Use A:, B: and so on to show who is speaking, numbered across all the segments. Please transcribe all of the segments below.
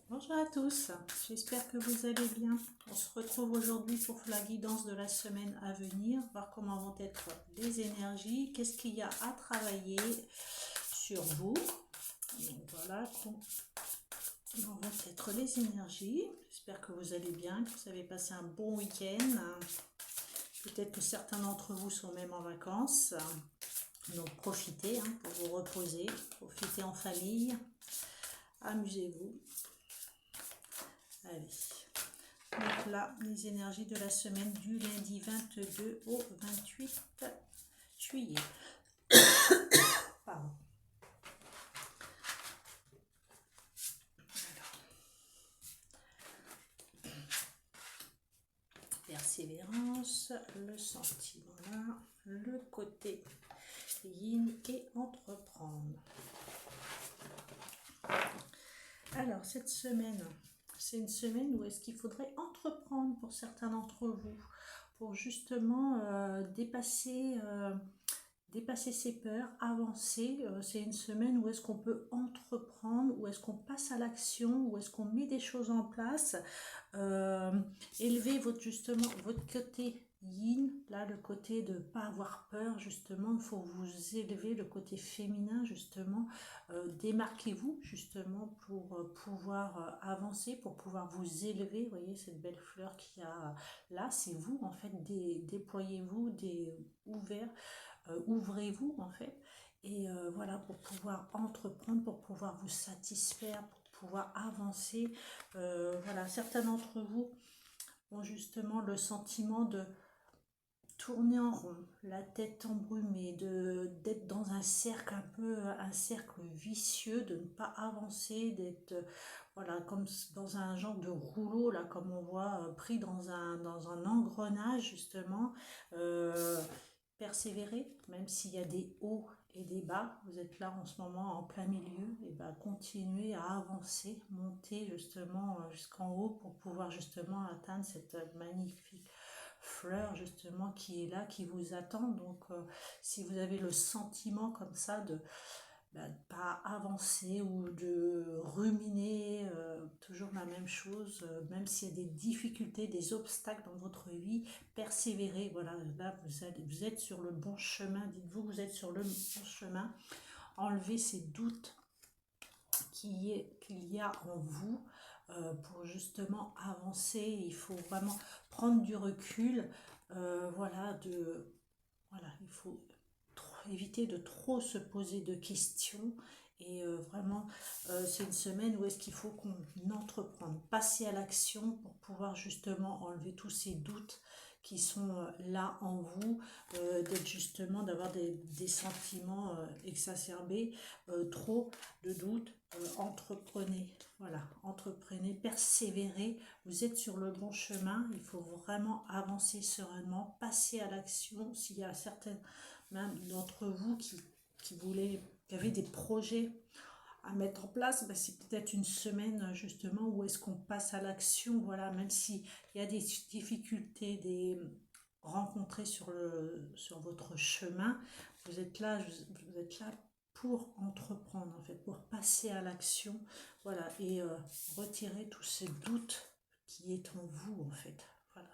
A: Bonjour à tous, j'espère que vous allez bien. On se retrouve aujourd'hui pour la guidance de la semaine à venir, voir comment vont être les énergies, qu'est-ce qu'il y a à travailler sur vous. Donc voilà comment vont être les énergies. J'espère que vous allez bien, que vous avez passé un bon week-end. Peut-être que certains d'entre vous sont même en vacances. Donc profitez pour vous reposer, profitez en famille, amusez-vous. Allez. Donc là, les énergies de la semaine du lundi 22 au 28 juillet. Pardon. Persévérance, le sentiment là, le côté yin et entreprendre. Alors, cette semaine, c'est une semaine où est-ce qu'il faudrait entreprendre pour certains d'entre vous, pour justement dépasser ses peurs, avancer. C'est une semaine où est-ce qu'on peut entreprendre, où est-ce qu'on passe à l'action, où est-ce qu'on met des choses en place, élever justement votre côté yin, là le côté de ne pas avoir peur, justement, il faut vous élever, le côté féminin, justement, démarquez-vous, justement, pour pouvoir avancer, pour pouvoir vous élever. Vous voyez cette belle fleur qu'il y a là, c'est vous, en fait, déployez-vous, ouvrez-vous, en fait, et voilà, pour pouvoir entreprendre, pour pouvoir vous satisfaire, pour pouvoir avancer. Voilà, certains d'entre vous ont justement le sentiment de tourner en rond, la tête embrumée, d'être dans un cercle un cercle vicieux, de ne pas avancer, d'être voilà, comme dans un genre de rouleau, là, comme on voit, pris dans un engrenage, justement. Persévérer, même s'il y a des hauts et des bas, vous êtes là en ce moment en plein milieu, et ben continuez à avancer, monter justement jusqu'en haut pour pouvoir justement atteindre cette magnifique fleur justement qui est là, qui vous attend. Donc si vous avez le sentiment comme ça de pas avancer ou de ruminer toujours la même chose, même s'il y a des difficultés, des obstacles dans votre vie, persévérez. Voilà, là vous êtes sur le bon chemin, dites-vous que vous êtes sur le bon chemin. Enlevez ces doutes qu'il y a en vous pour justement avancer. Il faut vraiment prendre du recul, voilà, il faut éviter de trop se poser de questions. Et vraiment, c'est une semaine où est-ce qu'il faut qu'on entreprenne, passer à l'action pour pouvoir justement enlever tous ces doutes qui sont là en vous, d'être justement, d'avoir des sentiments exacerbés, trop de doutes. Entreprenez, voilà, entreprenez, persévérez, vous êtes sur le bon chemin, il faut vraiment avancer sereinement, passer à l'action. S'il y a certaines même d'entre vous qui avaient des projets à mettre en place, c'est peut-être une semaine justement où est-ce qu'on passe à l'action, voilà, même s'il y a des difficultés rencontrées sur votre chemin, vous êtes là pour entreprendre, en fait, pour passer à l'action, voilà, et retirer tous ces doutes qui est en vous, en fait, voilà.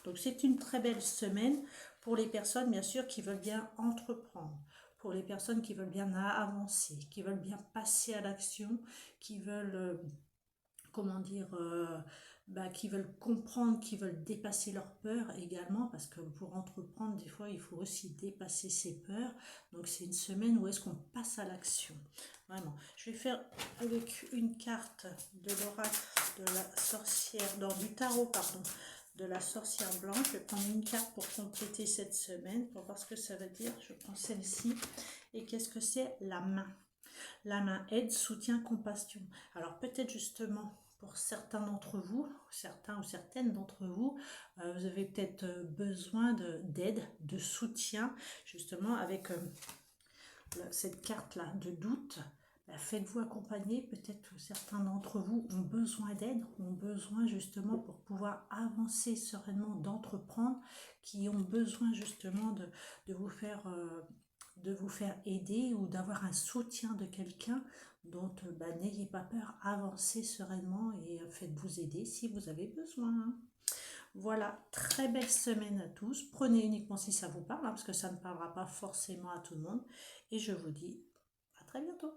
A: Donc c'est une très belle semaine pour les personnes, bien sûr, qui veulent bien entreprendre, pour les personnes qui veulent bien avancer, qui veulent bien passer à l'action, qui veulent, comment dire, qui veulent comprendre, qui veulent dépasser leurs peurs également, parce que pour entreprendre, des fois, il faut aussi dépasser ses peurs. Donc c'est une semaine où est-ce qu'on passe à l'action. Vraiment. Je vais faire avec une carte de l'oracle de la sorcière, du tarot, pardon, de la sorcière blanche. Je vais prendre une carte pour compléter cette semaine, pour voir ce que ça veut dire. Je prends celle-ci. Et qu'est-ce que c'est? La main. La main, aide, soutien, compassion. Alors peut-être justement pour certains d'entre vous, certains ou certaines d'entre vous, vous avez peut-être besoin d'aide, de soutien, justement avec cette carte-là de doute. Faites-vous accompagner, peut-être que certains d'entre vous ont besoin d'aide, ont besoin justement pour pouvoir avancer sereinement, d'entreprendre, qui ont besoin justement de vous faire de vous faire aider ou d'avoir un soutien de quelqu'un. Donc, n'ayez pas peur, avancez sereinement et faites-vous aider si vous avez besoin. Voilà, très belle semaine à tous. Prenez uniquement si ça vous parle, parce que ça ne parlera pas forcément à tout le monde. Et je vous dis à très bientôt.